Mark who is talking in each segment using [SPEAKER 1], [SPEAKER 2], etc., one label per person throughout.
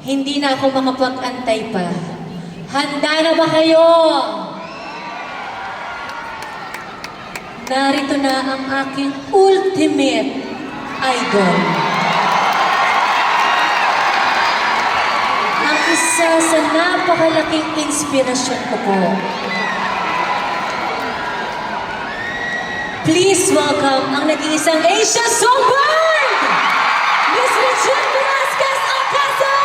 [SPEAKER 1] Hindi na ako makapag-antay pa. Handa na ba kayo? Narito na ang aking ultimate idol. Ang isa sa napakalaking inspirasyon ko po. Please welcome ang nag-iisang Asia Songbird! Miss Regine Velasquez Alcázar!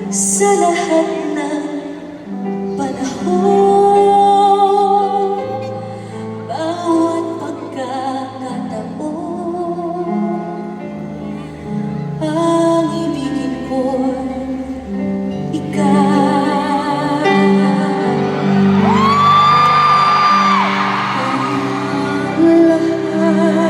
[SPEAKER 1] Sa lahat ng panahon, bawat pagkakataon, ang ibigin ko'y ikaw. Ang lahat ng aking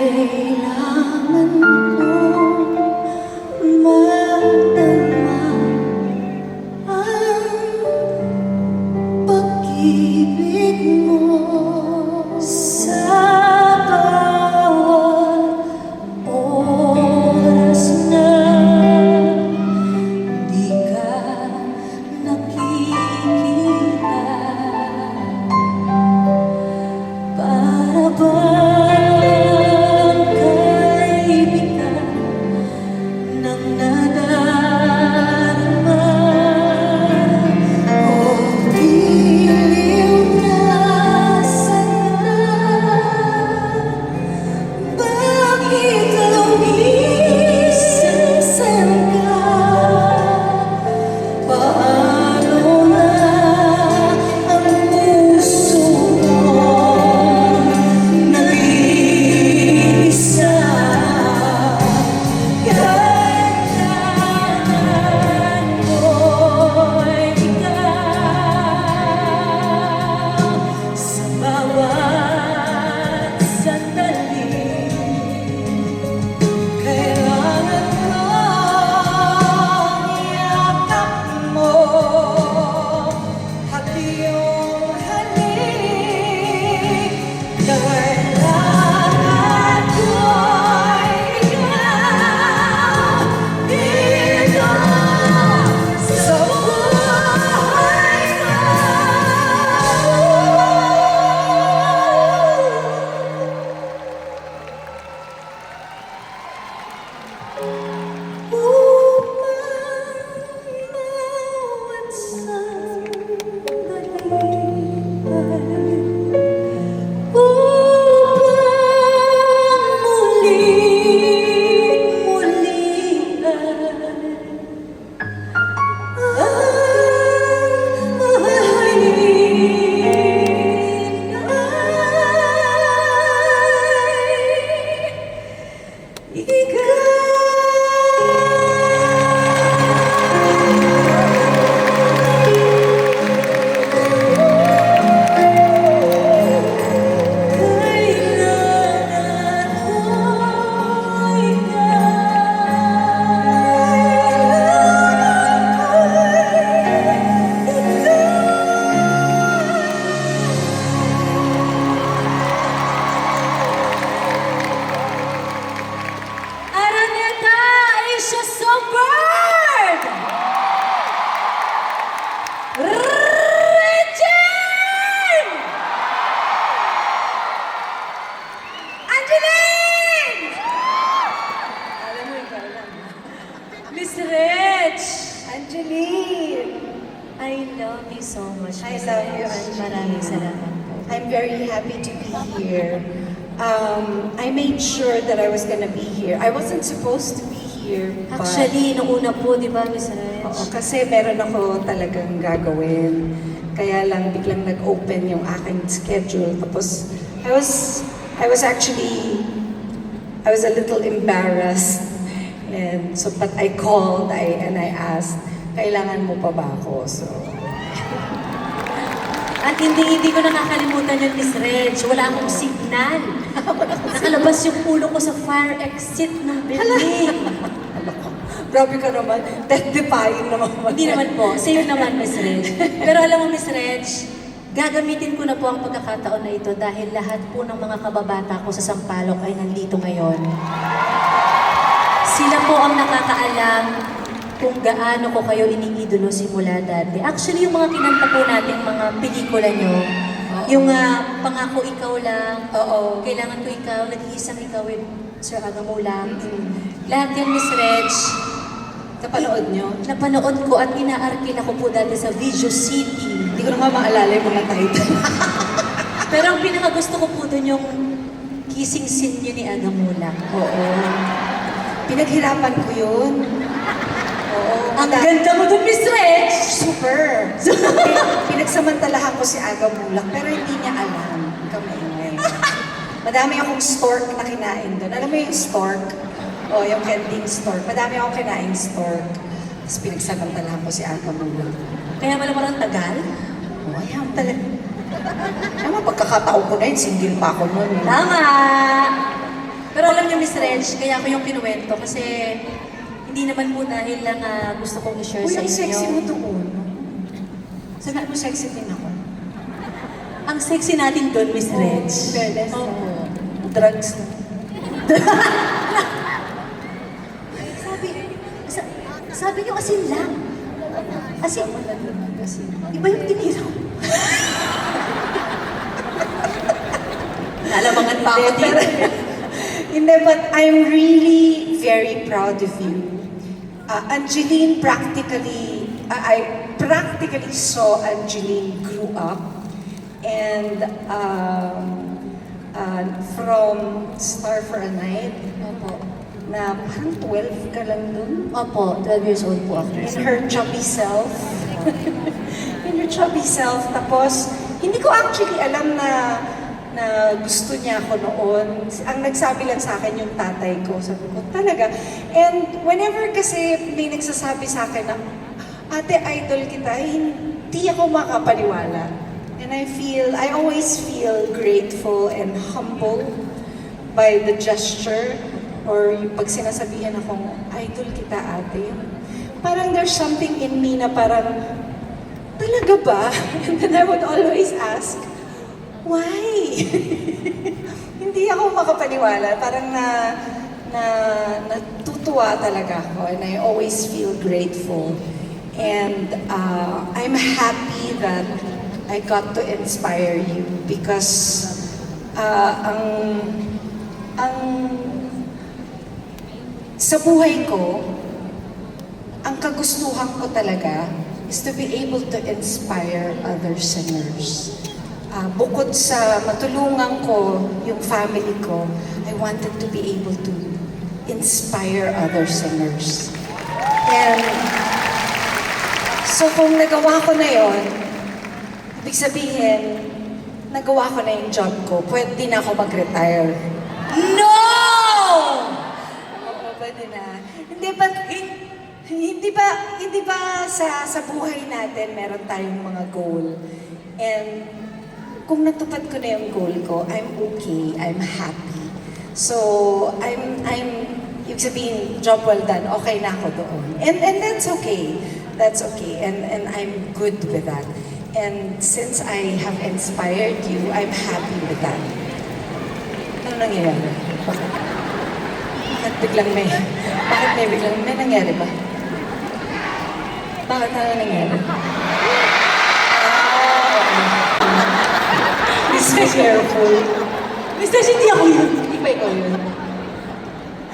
[SPEAKER 1] Kailangan kong madama ang pag-ibig mo sa bawat oras na di ka nakikita. Para bang kaibigan ng nadarama o biliw na sana? Bakit lumisan ka? Paano na ang puso mo nag-iisa? Kailangan ko'y ikaw sa bawat sandali. Kailangan kong yakap mo, hati iyong halik. Kailangan ko'y ikaw dito sa buhay ko. Bawat sandali upang muli ang mahalin ay Araneta Asia Songbird! Regine! Angeline! Alam mo, ikaw lang. Miss Reg!
[SPEAKER 2] Angeline,
[SPEAKER 1] I love you so much,
[SPEAKER 2] I
[SPEAKER 1] Miss
[SPEAKER 2] love you,
[SPEAKER 1] Reg.
[SPEAKER 2] Angeline.
[SPEAKER 1] Maraming salamat po.
[SPEAKER 2] I'm very happy to be here. I made sure that I was gonna be here. I wasn't supposed to be here, but
[SPEAKER 1] Actually, nung una po, di ba, Miss Reg?
[SPEAKER 2] oo, kasi meron ako talagang gagawin. Kaya lang biglang nag-open yung aking schedule. Tapos I was actually a little embarrassed. And so but I called and I asked, kailangan mo pa ba ako? So
[SPEAKER 1] At hindi ko nakakalimutan yun, Miss Reg. Wala akong signal. Nakalabas yung ulo ko sa fire exit ng building.
[SPEAKER 2] grabe ka naman, death-defying naman.
[SPEAKER 1] Hindi naman po. Safe naman, Miss Reg. Pero alam mo, Miss Reg, gagamitin ko na po ang pagkakataon na ito dahil lahat po ng mga kababata ko sa Sampaloc ay nandito ngayon. Sila po ang nakakaalam kung gaano ko kayo iniidolo simula dati. Actually, yung mga kinanta po natin, mga pelikula nyo, yung Pangako Ikaw Lang,
[SPEAKER 2] Oo.
[SPEAKER 1] Kailangan Ko Ikaw, Nag-iisang Ikaw with Sir Agamo Lang. Lahat yan, Miss Reg,
[SPEAKER 2] Napanood nyo?
[SPEAKER 1] napanood ko at inaarkila ko po dati sa Video City.
[SPEAKER 2] Hindi ko na nga maalala yung mga title.
[SPEAKER 1] Pero ang pinakagusto ko po doon yung kissing scene niyo ni Agamo Lang.
[SPEAKER 2] Oo. Pinaghirapan ko yun. Oo.
[SPEAKER 1] Ang ganda mo doon, Miss Reg!
[SPEAKER 2] Super! Pinagsamantalahan ko si Aga Bulak, pero hindi niya alam. Kamaingay. Madami akong stork na kinain doon. Alam mo yung stork? O, yung candying stork. Madami akong kinain stork. Tapos pinagsamantalahan ko si Aga Bulak.
[SPEAKER 1] Kaya pala parang tagal?
[SPEAKER 2] O, ayan talaga. Tama, pagkakataon ko na yun, single pa ako noon.
[SPEAKER 1] Tama! Pero alam niyo, Miss Reg, kaya ako yung kinuwento kasi hindi naman po dahil lang gusto kong i-share
[SPEAKER 2] Uy,
[SPEAKER 1] sa
[SPEAKER 2] ang
[SPEAKER 1] inyo.
[SPEAKER 2] sexy mo doon. Sabi mo sexy din ako.
[SPEAKER 1] Ang sexy natin doon, Miss Reg.
[SPEAKER 2] Fairness na.
[SPEAKER 1] Opo.
[SPEAKER 2] Drugs na.
[SPEAKER 1] Sabi, sabi niyo asin lang. Asin. Iba yung tiniraw. Nalamangan pa ako dito.
[SPEAKER 2] Hindi, but I'm really very proud of you. Angeline practically, I practically saw Angeline grew up. And from Star for a Night,
[SPEAKER 1] Opo.
[SPEAKER 2] na parang 12 ka lang dun.
[SPEAKER 1] Opo, 12 years old po ako.
[SPEAKER 2] In her chubby self. In her chubby self. Tapos, hindi ko actually alam na gusto niya ako noon. Ang nagsabi lang sa akin yung tatay ko. Sabi ko, talaga. And whenever kasi may nagsasabi sa akin na, ate, idol kita, hindi ako makapaniwala. And I always feel grateful and humble by the gesture or yung pag sinasabihan akong, idol kita, ate. Parang there's something in me na parang, talaga ba? And then I would always ask, why? Hindi ako makapaniwala. Parang natutuwa talaga ako and I always feel grateful. And I'm happy that I got to inspire you because sa buhay ko, ang kagustuhan ko talaga is to be able to inspire other singers. Bukod sa matulungan ko yung family ko, I wanted to be able to inspire other singers. And so kung nagawa ko na yon, ibig sabihin, nagawa ko na yung job ko, pwede na ako mag-retire.
[SPEAKER 1] No!
[SPEAKER 2] Oo, pwede na. Hindi ba sa buhay natin meron tayong mga goal? And kung natupad ko na yung goal ko, I'm okay, I'm happy. So, ibig sabihin, job well done, okay na ako doon. And that's okay. That's okay. And I'm good with that. And since I have inspired you, I'm happy with that. Ano nangyayari? Bakit may nangyari ba? Bakit ano nangyari? Be careful.
[SPEAKER 1] Mr. hindi ako yun.
[SPEAKER 2] Hindi ba ikaw yun?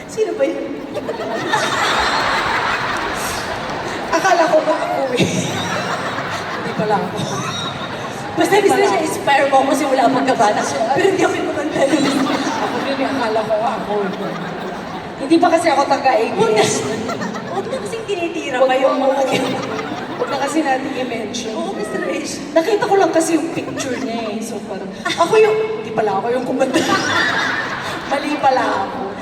[SPEAKER 1] Sino ba yun?
[SPEAKER 2] Akala ko ba ako eh. Hindi pala ako.
[SPEAKER 1] Basta Mr. siya, inspire mo ako simula pagkabata. Pero hindi ako yung kumanta nun.
[SPEAKER 2] Ako din akala ko ako. Hindi pa kasi ako taga-ABS.
[SPEAKER 1] Huwag na kasing tinitira pa yung mga
[SPEAKER 2] Huwag na kasi natin i-mention.
[SPEAKER 1] Oo, Mr. Rage.
[SPEAKER 2] Nakita ko lang kasi yung picture niya eh. So parang, ako yung, hindi pala ako yung kumanta. Mali pala ako.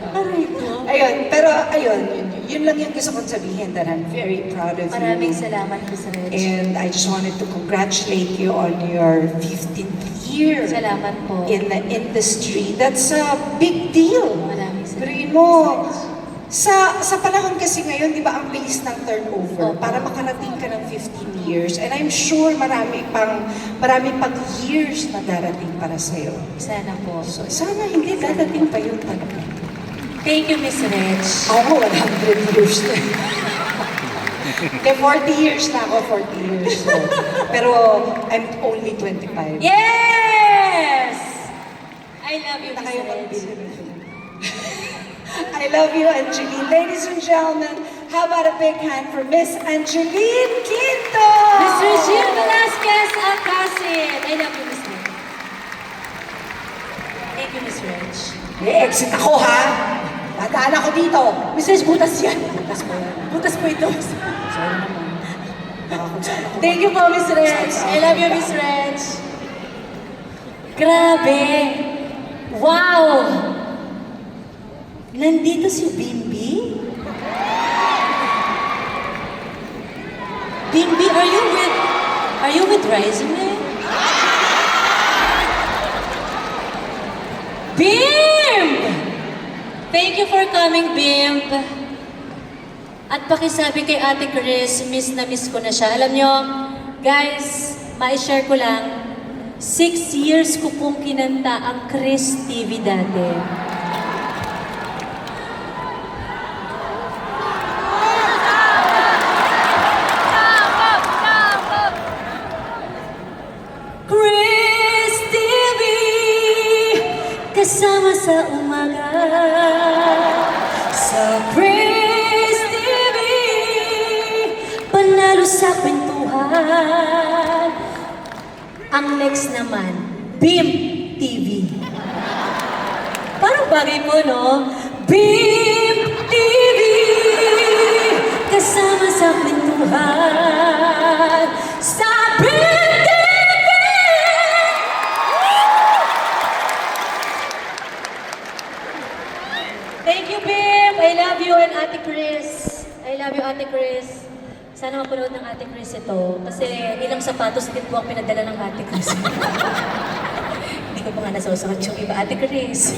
[SPEAKER 1] Aray ko.
[SPEAKER 2] Ayun, pero ayun, yun lang yung gusto kong sabihin that I'm very proud of you.
[SPEAKER 1] Maraming salamat, Mr. Rage.
[SPEAKER 2] And I just wanted to congratulate you on your 15th year
[SPEAKER 1] Salamat po.
[SPEAKER 2] in the industry. That's a big deal.
[SPEAKER 1] Maraming salamat.
[SPEAKER 2] Pero mo, sa panahon kasi ngayon, di ba, ang bilis ng turnover
[SPEAKER 1] Opo.
[SPEAKER 2] para makarating ka ng 15 years. And I'm sure marami pang years na darating para sa'yo.
[SPEAKER 1] Sana po.
[SPEAKER 2] So, sana hindi darating pa yun talaga.
[SPEAKER 1] Thank you, Miss Reg.
[SPEAKER 2] Ako, 100 years na. Kaya 40 years na ako, 40 years. So, pero I'm only 25.
[SPEAKER 1] Yes! I love you,
[SPEAKER 2] Na
[SPEAKER 1] Miss
[SPEAKER 2] kayo
[SPEAKER 1] Reg.
[SPEAKER 2] mag-bilib. I love you, Angeline. Ladies and gentlemen, how about a big hand for Miss Angeline Quinto?
[SPEAKER 1] Miss Regine Velasquez Alcacid. I love you, Miss Reg. Thank you, Miss Reg.
[SPEAKER 2] May exit ako, ha? Dadaan ako dito.
[SPEAKER 1] Miss Reg, butas yan.
[SPEAKER 2] Butas mo yan.
[SPEAKER 1] Butas po ito.
[SPEAKER 2] Sorry naman. Baka kung saan ako.
[SPEAKER 1] Thank you po, Miss Reg. I love you, Miss Reg. Grabe. Wow! Nandito si Bimbi? Bimbi, are you with Rising Man? Bim! Thank you for coming, Bimp. At pakisabi kay Ate Chris, miss na miss ko na siya. Alam nyo, guys, ma-share ko lang, 6 years ko pong kinanta ang Chris TV dati. Chris TV, kasama sa umaga. Sa Chris TV, panalo sa kwentuhan. Ang next naman, Bimp TV. Parang bagay mo, no? Bimp TV, kasama sa kwentuhan. Sa Bimp TV! Thank you, Bimp! I love you and Ate Chris. I love you, Ate Chris. Sana mapanood ng Ate Chris ito. Kasi ilang sapatos din po ang pinadala ng Ate Chris. Hindi ko pa nga nasusukat yung iba, Ate Chris.